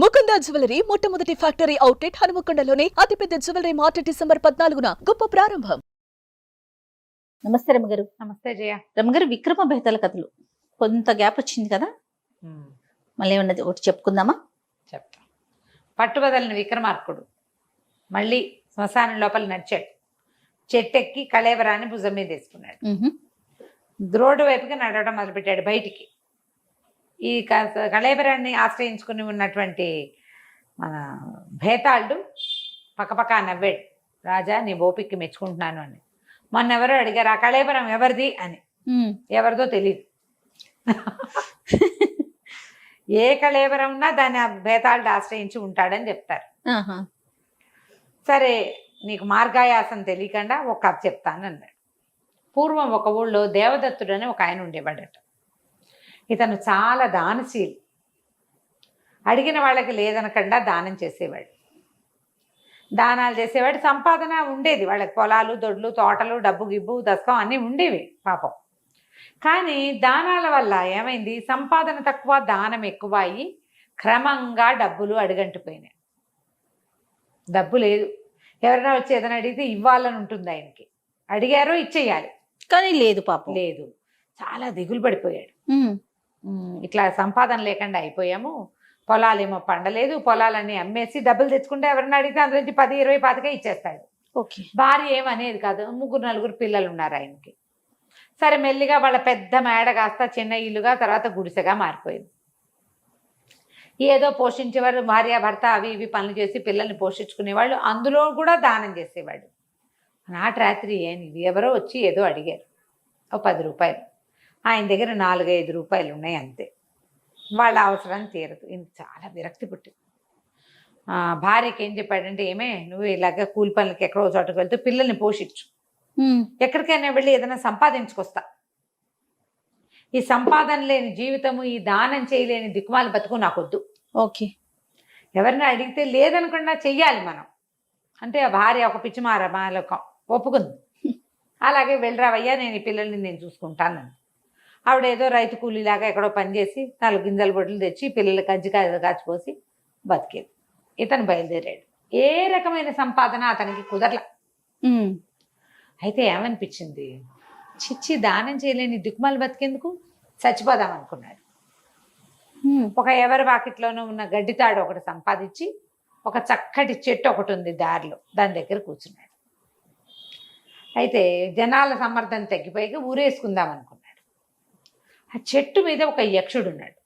Mukunda jewellery మొట్టమొదటి factory outlet హనుమకొండలోనే అతిపెద్ద jewellery mart December 14న గొప్ప ప్రారంభం. నమస్తే రమ్మగారు. నమస్తే జయ. రమ్మగారు, విక్రమ బేతాల కథలు కొంత గ్యాప్ వచ్చింది కదా, మళ్ళీ ఉన్నది ఒకటి చెప్పుకుందామా? చెప్తా. పట్టుబదలని విక్రమార్కుడు మళ్ళీ శ్మశానం లోపల నడిచాడు. చెట్టెక్కి కళేవరాన్ని భుజం మీద వేసుకున్నాడు. రోడ్డు వైపుగా నడవడం మొదలుపెట్టాడు బయటికి. ఈ కళేబరాన్ని ఆశ్రయించుకుని ఉన్నటువంటి మన భేతాళుడు పక్కపక్క నవ్వాడు. రాజా, నీ ఓపికకి మెచ్చుకుంటున్నాను అని. మొన్న ఎవరో అడిగారు, ఆ కళేబరం ఎవరిది అని. ఎవరిదో తెలియదు. ఏ కళేబరం ఉన్నా దాన్ని భేతాళుడు ఆశ్రయించి ఉంటాడని చెప్తారు. సరే, నీకు మార్గాయాసం తెలియకుండా ఒక కథ చెప్తాను అన్నాడు. పూర్వం ఒక ఊళ్ళో దేవదత్తుడు అని ఒక ఆయన ఉండేవాడట. ఇతను చాలా దానశీలి. అడిగిన వాళ్ళకి లేదనకుండా దానం చేసేవాడు. దానాలు చేసేవాడు. సంపాదన ఉండేది వాళ్ళకి. పొలాలు, దొడ్లు, తోటలు, డబ్బు గిబ్బు, దశకం అన్నీ ఉండేవి పాపం. కానీ దానాల వల్ల ఏమైంది, సంపాదన తక్కువ, దానం ఎక్కువ అయ్యి క్రమంగా డబ్బులు అడుగంటిపోయినాయి. డబ్బు లేదు. ఎవరైనా వచ్చి ఏదైనా అడిగితే ఇవ్వాలని ఉంటుంది ఆయనకి. అడిగారో ఇచ్చేయాలి, కానీ లేదు పాపం. లేదు. చాలా దిగులు పడిపోయాడు. ఇట్లా సంపాదన లేకుండా అయిపోయాము. పొలాలేమో పండలేదు. పొలాలన్నీ అమ్మేసి డబ్బులు తెచ్చుకుంటే ఎవరైనా అడిగితే అందులో నుంచి 10, 20, 25 ఇచ్చేస్తాడు. ఓకే. భార్య ఏమనేది కాదు. 3, 4 పిల్లలు ఉన్నారు ఆయనకి. సరే, మెల్లిగా వాళ్ళ పెద్ద మేడ కాస్త చిన్న ఇల్లుగా, తర్వాత గుడిసెగా మారిపోయింది. ఏదో పోషించేవారు, భార్య భర్త అవి ఇవి పనులు చేసి పిల్లల్ని పోషించుకునేవాళ్ళు. అందులో కూడా దానం చేసేవాడు. నాటి రాత్రి ఎవరో వచ్చి ఏదో అడిగారు, ఓ 10 రూపాయలు. ఆయన దగ్గర 4, 5 రూపాయలు ఉన్నాయి అంతే. వాళ్ళ అవసరాన్ని తీరదు. ఇందుకు చాలా విరక్తి పుట్టింది. భార్యకి ఏం చెప్పాడంటే, ఏమే, నువ్వు ఇలాగ కూలి పనులకి ఎక్కడో చోటకు వెళ్తూ పిల్లల్ని పోషించు. ఎక్కడికైనా వెళ్ళి ఏదైనా సంపాదించుకొస్తా. ఈ సంపాదన లేని జీవితము, ఈ దానం చేయలేని దిక్కుమాల బతుకు నాకొద్దు. ఓకే. ఎవరిని అడిగితే లేదనకుండా చెయ్యాలి మనం అంటే, ఆ భార్య ఒక పిచ్చిమార మాలకం ఒప్పుకుంది. అలాగే వెళ్ళరావయ్యా, నేను ఈ పిల్లల్ని నేను చూసుకుంటాను. ఆవిడ ఏదో రైతు కూలీలాగా ఎక్కడో పనిచేసి 4 గింజల బొడ్లు తెచ్చి పిల్లలు కాచిపోసి బతికేది. ఇతను బయలుదేరాడు. ఏ రకమైన సంపాదన అతనికి కుదరల. అయితే ఏమనిపించింది, చిచ్చి దానం చేయలేని దిక్కుమాలు బతికేందుకు, చచ్చిపోదాం అనుకున్నాడు. ఒక ఎవరి వాకిట్లోనూ ఉన్న గడ్డితాడు ఒకటి సంపాదించి, ఒక చక్కటి చెట్టు ఒకటి ఉంది దారిలో, దాని దగ్గర కూర్చున్నాడు. అయితే జనాల సమర్థన తగ్గిపోయి ఊరేసుకుందాం అనుకున్నాడు. ఆ చెట్టు మీద ఒక యక్షుడు ఉన్నాడు.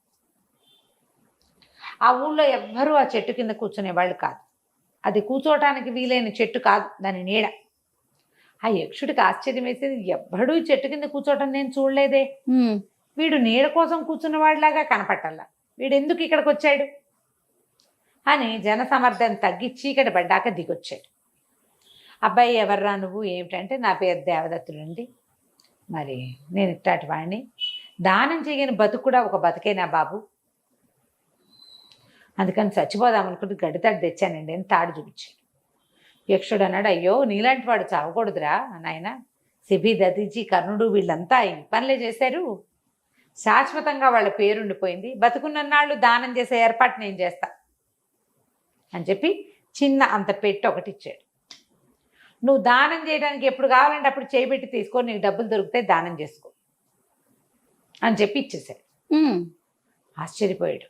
ఆ ఊళ్ళో ఎవ్వరూ ఆ చెట్టు కింద కూర్చునేవాళ్ళు కాదు. అది కూర్చోవటానికి వీలైన చెట్టు కాదు, దాని నీడ. ఆ యక్షుడికి ఆశ్చర్యం వేసేది, ఎవ్వడూ చెట్టు కింద కూర్చోవటం నేను చూడలేదే. వీడు నీడ కోసం కూర్చున్నవాడిలాగా కనపట్టాలా, వీడు ఎందుకు ఇక్కడికి వచ్చాడు అని జన సమర్థన తగ్గి చీకటి పడ్డాక దిగొచ్చాడు. అబ్బాయి, ఎవర్రా నువ్వు, ఏమిటంటే, నా పేరు దేవదత్తుడండి. మరి నేను ఇట్లాంటి వాడిని. దానం చేయని బతుకు కూడా ఒక బతుకేనా బాబు, అందుకని చచ్చిపోదాం అనుకుంటే గడ్డితాడు తెచ్చానండి అని తాడు చూపించాడు. యక్షుడు అన్నాడు, అయ్యో, నీలాంటి వాడు చావకూడదురా నాయన. సిబి, దదిజీ, కర్ణుడు వీళ్ళంతా ఈ పనులే చేశారు. శాశ్వతంగా వాళ్ళ పేరుండిపోయింది. బతుకున్నన్నాళ్ళు దానం చేసే ఏర్పాటు నేను చేస్తా అని చెప్పి చిన్న అంత పెట్టి ఒకటి ఇచ్చాడు. నువ్వు దానం చేయడానికి ఎప్పుడు కావాలంటే అప్పుడు చేయబెట్టి తీసుకో, నీకు డబ్బులు దొరికితే దానం చేసుకో అని చెప్పి ఇచ్చేసాడు. ఆశ్చర్యపోయాడు.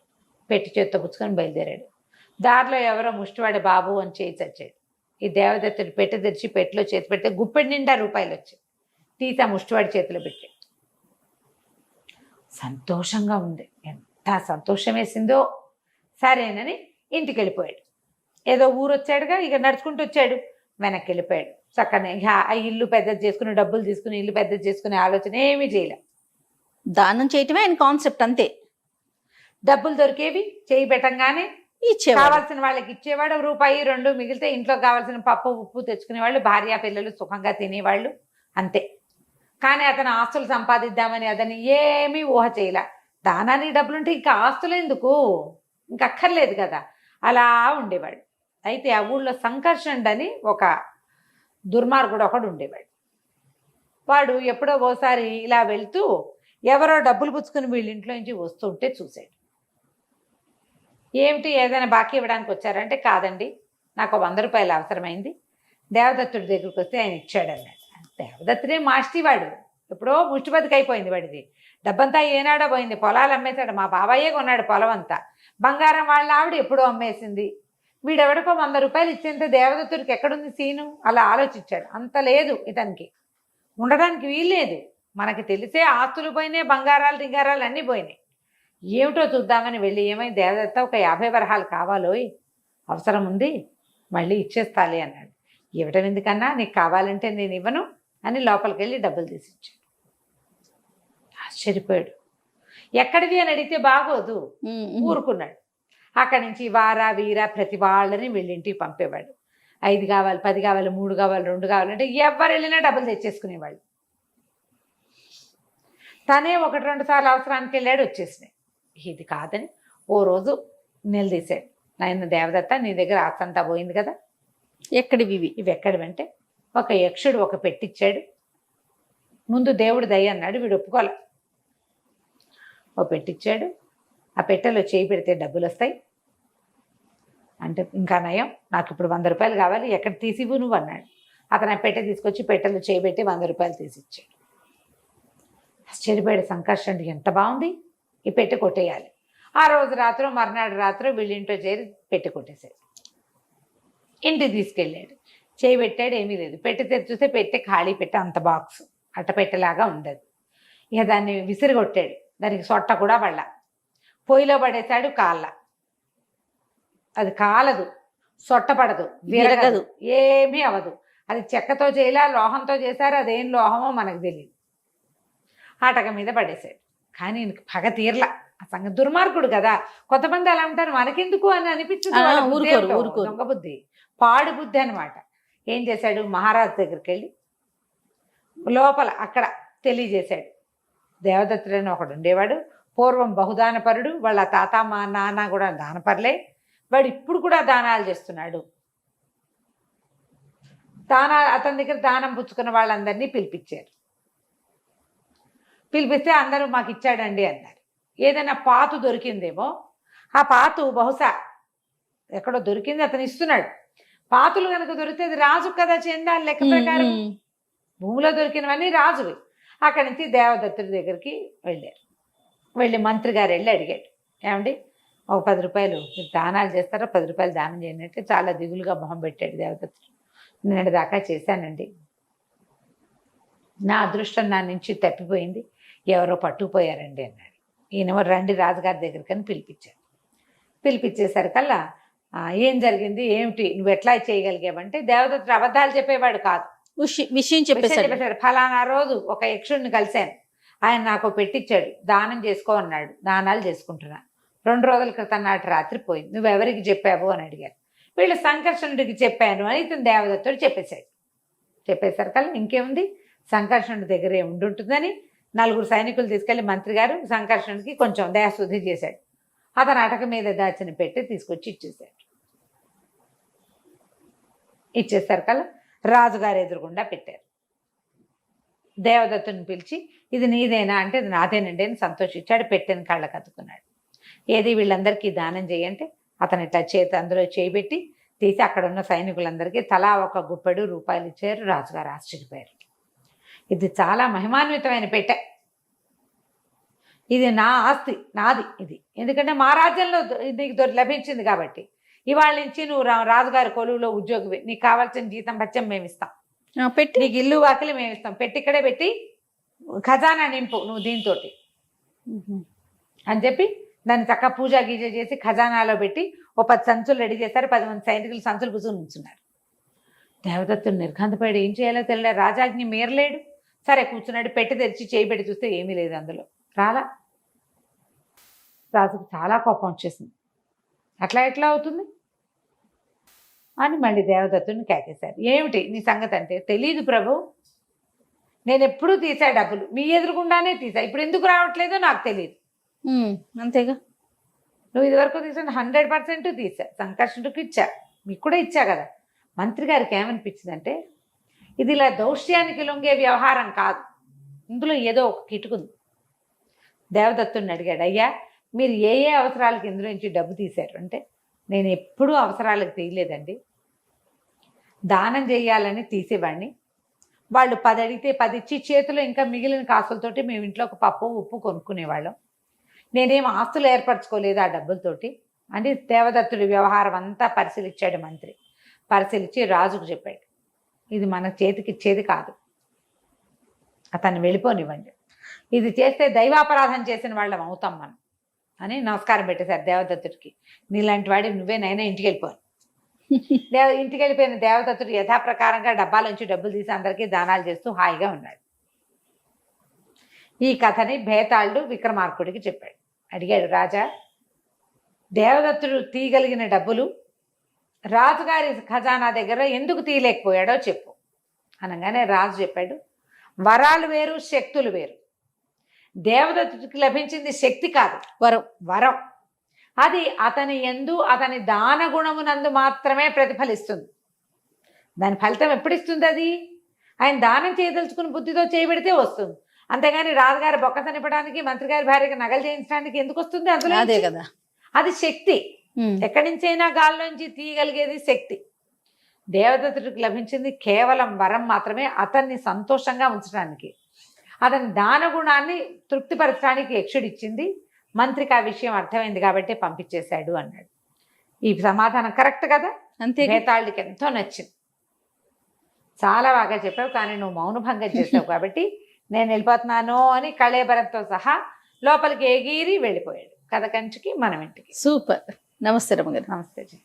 పెట్టి చేత్తో పుచ్చుకొని బయలుదేరాడు. దారిలో ఎవరో ముష్టివాడి బాబు అని చేయి చచ్చాడు. ఈ దేవదత్తుడు పెట్టె తెరిచి పెట్టెలో చేతి పెడితే గుప్పెడి నిండా రూపాయలు వచ్చాయి. తీసి ఆ ముష్టివాడి చేతిలో పెట్టాడు. సంతోషంగా ఉంది. ఎంత సంతోషం వేసిందో. సరేనని ఇంటికి వెళ్ళిపోయాడు. ఏదో ఊరు వచ్చాడుగా, ఇక నడుచుకుంటూ వచ్చాడు. వెనక్కి వెళ్ళిపోయాడు. చక్కనే ఆ ఇల్లు పెద్దది చేసుకుని, డబ్బులు తీసుకుని ఇల్లు పెద్దది చేసుకునే ఆలోచన ఏమీ చేయలే. దానం చేయటమే ఆయన కాన్సెప్ట్ అంతే. డబ్బులు దొరికేవి, చేయి పెట్టంగానే ఇచ్చేవాడు. కావాల్సిన వాళ్ళకి ఇచ్చేవాడు. రూపాయి 2 మిగిలితే ఇంట్లో కావాల్సిన పప్పు ఉప్పు తెచ్చుకునేవాళ్ళు. భార్య పిల్లలు సుఖంగా తినేవాళ్ళు, అంతే. కానీ అతను ఆస్తులు సంపాదిద్దామని అతను ఏమీ ఊహ చేయలే. దానానికి డబ్బులుంటే ఇంకా ఆస్తులు ఎందుకు, ఇంకా అక్కర్లేదు కదా, అలా ఉండేవాడు. అయితే ఆ ఊళ్ళో సంకర్షణుడు అని ఒక దుర్మార్గుడు ఒకడు ఉండేవాడు. వాడు ఎప్పుడో ఓసారి ఇలా వెళ్తూ ఎవరో డబ్బులు పుచ్చుకుని వీళ్ళ ఇంట్లో నుంచి వస్తుంటే చూశాడు. ఏమిటి ఏదైనా బాకీ ఇవ్వడానికి వచ్చారంటే కాదండి, నాకు 100 రూపాయలు అవసరమైంది, దేవదత్తుడి దగ్గరికి వస్తే ఆయన ఇచ్చాడు అన్నాడు. దేవదత్తుడే మాస్టివాడు, ఎప్పుడో ముష్టి బతికైపోయింది వాడిది, డబ్బంతా ఏనాడో పోయింది, పొలాలు అమ్మేశాడు, మా బాబాయే కొన్నాడు పొలం అంతా, బంగారం వాళ్ళ ఆవిడ ఎప్పుడో అమ్మేసింది, వీడెవడికో 100 రూపాయలు ఇచ్చేంత దేవదత్తుడికి ఎక్కడుంది సీను, అలా ఆలోచించాడు. అంత లేదు ఇతనికి, ఉండడానికి వీల్లేదు. మనకి తెలిసే ఆస్తులు పోయినాయి, బంగారాలు రింగారాలు అన్నీ పోయినాయి. ఏమిటో చూద్దామని వెళ్ళి, ఏమైంది దేవదత్త, ఒక 50 వరహాలు కావాలోయ్, అవసరం ఉంది, మళ్ళీ ఇచ్చేస్తాలే అన్నాడు. ఇవ్వటం ఎందుకన్నా, నీకు కావాలంటే నేను ఇవ్వను అని లోపలికి వెళ్ళి డబ్బులు తీసి ఇచ్చాడు. ఆశ్చర్యపోయాడు. ఎక్కడిది అని అడిగితే బాగోదు, ఊరుకున్నాడు. అక్కడి నుంచి వారా వీరా ప్రతి వాళ్ళని వీళ్ళింటికి పంపేవాడు. 5 కావాలి, 10 కావాలి, 3 కావాలి, 2 కావాలంటే ఎవరు వెళ్ళినా డబ్బులు తెచ్చేసుకునేవాళ్ళు. తనే 1-2 సార్లు అవసరానికి వెళ్ళాడు, వచ్చేసినాయి. ఇది కాదని ఓ రోజు నిలదీశాడు. నాయన దేవదత్త, నీ దగ్గర ఆస్తంతా పోయింది కదా, ఎక్కడివి ఇవి ఎక్కడివంటే, ఒక యక్షుడు ఒక పెట్టిచ్చాడు, ముందు దేవుడు దయ అన్నాడు, వీడు ఒప్పుకోలే. ఓ పెట్టిచ్చాడు, ఆ పెట్టెలో చేయి పెడితే డబ్బులు వస్తాయి అంటే, ఇంకా నయం, నాకు ఇప్పుడు 100 రూపాయలు కావాలి, ఎక్కడ తీసివ్వు నువ్వు అన్నాడు. అతను ఆ పెట్టె తీసుకొచ్చి పెట్టెలో చేయి పెట్టి 100 రూపాయలు తీసిచ్చాడు. ఆశ్చర్యపోయాడు సంకర్షణుడు, ఎంత బాగుంది, ఈ పెట్టె కొట్టేయాలి. ఆ రోజు రాత్రి మర్నాడు రాత్రి వీళ్ళింట్లో చేరి పెట్టె కొట్టేశాడు. ఇంటికి తీసుకెళ్ళాడు, చేయి పెట్టాడు, ఏమీ లేదు. పెట్టె తెరిచి చూస్తే పెట్టె ఖాళీ, పెట్టె అంత బాక్స్ అట్ట పెట్టెలాగా ఉండదు. ఇక దాన్ని విసిరిగొట్టాడు, దానికి సొట్ట కూడా పళ్ళ, పొయ్యిలో పడేశాడు, కాళ్ళ అది కాలదు, సొట్ట పడదు, విరగదు, ఏమీ అవ్వదు. అది చెక్కతో చేయలే, లోహంతో చేశారు, అదేం లోహమో మనకు తెలియదు. ఆటక మీద పడేశాడు. కానీ పగ తీరలా, ఆ సంగతి దుర్మార్గుడు కదా. కొంతమంది అలా ఉంటారు, మనకెందుకు అని అనిపించదు, దొంగ బుద్ధి, పాడు బుద్ధి అనమాట. ఏం చేశాడు, మహారాజు దగ్గరికి వెళ్ళి లోపల అక్కడ తెలియజేశాడు. దేవదత్తుడని ఒకడు ఉండేవాడు, పూర్వం బహుదానపరుడు, వాళ్ళ తాత మా నాన్న కూడా దానపరులే, వాడు ఇప్పుడు కూడా దానాలు చేస్తున్నాడు. అతని దగ్గర దానం పుచ్చుకున్న వాళ్ళందరినీ పిలిపించారు. పిలిపిస్తే అందరూ మాకు ఇచ్చాడండి అన్నారు. ఏదైనా పాతు దొరికిందేమో, ఆ పాతు బహుశా ఎక్కడో దొరికింది, అతను ఇస్తున్నాడు. పాతులు కనుక దొరికితే అది రాజు కదా, చెందాలి లెక్క ప్రకారం, భూమిలో దొరికినవన్నీ రాజువి. అక్కడి నుంచి దేవదత్తుడి దగ్గరికి వెళ్ళారు. వెళ్ళి మంత్రి గారు వెళ్ళి అడిగాడు, ఏమండి ఒక 10 రూపాయలు మీరు దానాలు చేస్తారో, 10 రూపాయలు దానం చేయండి అంటే, చాలా దిగులుగా మొహం పెట్టాడు దేవదత్తుడు. నేను దాకా చేశానండి, నా అదృష్టం నా నుంచి తప్పిపోయింది, ఎవరో పట్టుకుపోయారండి అన్నాడు. ఈయన రండి రాజుగారి దగ్గరికి అని పిలిపించారు. పిలిపించేసరికల్లా ఏం జరిగింది, ఏమిటి, నువ్వు ఎట్లా చేయగలిగావంటే, దేవదత్తుడు అబద్ధాలు చెప్పేవాడు కాదు, విషయం చెప్పేశాడు. ఫలానా రోజు ఒక యక్షుడిని కలిశాను, ఆయన నాకు పెట్టించాడు, దానం చేసుకో అన్నాడు, దానాలు చేసుకుంటున్నా, 2 రోజుల క్రితం నాటి రాత్రి పోయింది, నువ్వెవరికి చెప్పావు అని అడిగారు. వీళ్ళు సంకర్షణుడికి చెప్పాను అని ఇతను దేవదత్తుడు చెప్పేశాడు. చెప్పేసరికల్లా ఇంకేముంది, సంకర్షణుడి దగ్గరే ఉండుంటుందని 4 సైనికులు తీసుకెళ్లి మంత్రి గారు సంకర్షణుడికి కొంచెం దయాశుద్ధి చేశాడు. అతను అటక మీద దాచిన పెట్టి తీసుకొచ్చి ఇచ్చేశాడు. ఇచ్చేసరికల్లా రాజుగారు ఎదురుగుండా పెట్టారు. దేవదత్తుని పిలిచి, ఇది నీదేనా అంటే, ఇది నాదేనండి అని సంతోషించాడు. పెట్టిన కాళ్ళకు అతుకున్నాడు. ఏది వీళ్ళందరికీ దానం చేయంటే, అతను ఇట్లా అందులో చేయబెట్టి తీసి అక్కడ ఉన్న సైనికులందరికీ తలా 1 గుప్పెడు రూపాయలు ఇచ్చారు. రాజుగారు ఆశ్చర్యపోయారు. ఇది చాలా మహిమాన్వితమైన పెట్టె, ఇది నా ఆస్తి, నాది ఇది, ఎందుకంటే మా రాజ్యంలో నీకు లభించింది కాబట్టి, ఇవాళ నుంచి నువ్వు రాజుగారి కొలువులో ఉద్యోగివి, నీకు కావాల్సిన జీతం భత్యం మేము ఇస్తాం, పెట్టి నీకు ఇల్లు వాకిలి మేము ఇస్తాం, పెట్టి ఇక్కడే పెట్టి ఖజానా నింపు నువ్వు దీంతో అని చెప్పి దాన్ని చక్కగా పూజా గీజ చేసి ఖజానాలో పెట్టి ఓ 10 సంచులు రెడీ చేశారు. 10 మంది సైనికులు సంచులు పుసుకుని ఉంచున్నారు. దేవదత్తుడు నిర్ఘాంతపడి ఏం చేయాలో తెలియదు, రాజాజ్ఞ మీరలేడు. సరే కూర్చున్నాడు, పెట్టి తెరిచి చేయి పెట్టి చూస్తే ఏమీ లేదు అందులో, రాలా. రాజుకు చాలా కోపం వచ్చేసింది, అట్లా ఎట్లా అవుతుంది అని మళ్ళీ దేవదత్తుడిని కేకేశారు. ఏమిటి నీ సంగతి అంటే, తెలియదు ప్రభు, నేను ఎప్పుడూ తీసా డబ్బులు, మీ ఎదురుగుండానే తీసా, ఇప్పుడు ఎందుకు రావట్లేదో నాకు తెలియదు. అంతేగా, నువ్వు ఇదివరకు తీసా 100% తీసా, సంకర్షణుడికి ఇచ్చా, మీకు కూడా ఇచ్చా కదా. మంత్రి గారికి ఏమనిపించిందంటే, ఇది ఇలా దౌష్ట్యానికి లొంగే వ్యవహారం కాదు, ఇందులో ఏదో ఒక కిటుకుంది. దేవదత్తుడిని అడిగాడు, అయ్యా మీరు ఏ ఏ అవసరాలకు ఇందులో నుంచి డబ్బు తీశారు అంటే, నేను ఎప్పుడూ అవసరాలకు తీయలేదండి, దానం చేయాలని తీసేవాడిని. వాళ్ళు 10 అడిగితే 10 ఇచ్చి చేతిలో ఇంకా మిగిలిన కాసులతోటి మేము ఇంట్లో ఒక పప్పు ఉప్పు కొనుక్కునేవాళ్ళం. నేనేం ఆస్తులు ఏర్పరచుకోలేదు ఆ డబ్బులతోటి అని దేవదత్తుడి వ్యవహారం అంతా పరిశీలించాడు మంత్రి. పరిశీలించి రాజుకు చెప్పాడు, ఇది మన చేతికి ఇచ్చేది కాదు, అతన్ని వెళ్ళిపోనివ్వండి, ఇది చేస్తే దైవాపరాధం చేసిన వాళ్ళం అవుతాం మనం అని నమస్కారం పెట్టేశారు దేవదత్తుడికి. నీలాంటి వాడి నువ్వేనైనా ఇంటికి వెళ్ళిపోను. ఇంటికి వెళ్ళిపోయిన దేవదత్తుడు యథాప్రకారంగా డబ్బాలోంచి డబ్బులు తీసి అందరికీ దానాలు చేస్తూ హాయిగా ఉన్నాడు. ఈ కథని భేతాళుడు విక్రమార్కుడికి చెప్పాడు. అడిగాడు, రాజా, దేవదత్తుడు తీయగలిగిన డబ్బులు రాజుగారి ఖజానా దగ్గర ఎందుకు తీయలేకపోయాడో చెప్పు అనగానే రాజు చెప్పాడు, వరాలు వేరు, శక్తులు వేరు. దేవదత్తుడికి లభించింది శక్తి కాదు, వరం. అది అతని యందు అతని దాన గుణమునందు మాత్రమే ప్రతిఫలిస్తుంది. దాని ఫలితం ఎప్పుడు ఇస్తుంది? అది ఆయన దానం చేయదలుచుకుని బుద్ధితో చేయబెడితే వస్తుంది. అంతేగాని రాజుగారి బొక్క నింపడానికి, మంత్రి గారి భార్యకి నగలు చేయించడానికి ఎందుకు వస్తుంది? అందులో అదే కదా, అది శక్తి. ఎక్కడి నుంచైనా గాల్లోంచి తీయగలిగేది శక్తి. దేవదత్తుడికి లభించింది కేవలం వరం మాత్రమే, అతన్ని సంతోషంగా ఉంచడానికి, అతని దాన గుణాన్ని తృప్తిపరచడానికి యక్షుడిచ్చింది. మంత్రికి ఆ విషయం అర్థమైంది కాబట్టి పంపించేశాడు అన్నాడు. ఈ సమాధానం కరెక్ట్ కదా? అంతే. భేతాళుడికి ఎంతో నచ్చింది. చాలా బాగా చెప్పావు, కానీ నువ్వు మౌనభంగం చేసావు కాబట్టి నేను వెళ్ళిపోతున్నాను అని కళేబరంతో సహా లోపలికి ఎగిరి వెళ్ళిపోయాడు. కథ కంచికి మనం ఇంటికి. సూపర్. నమస్తే రమ్మగారు. నమస్తే జీ.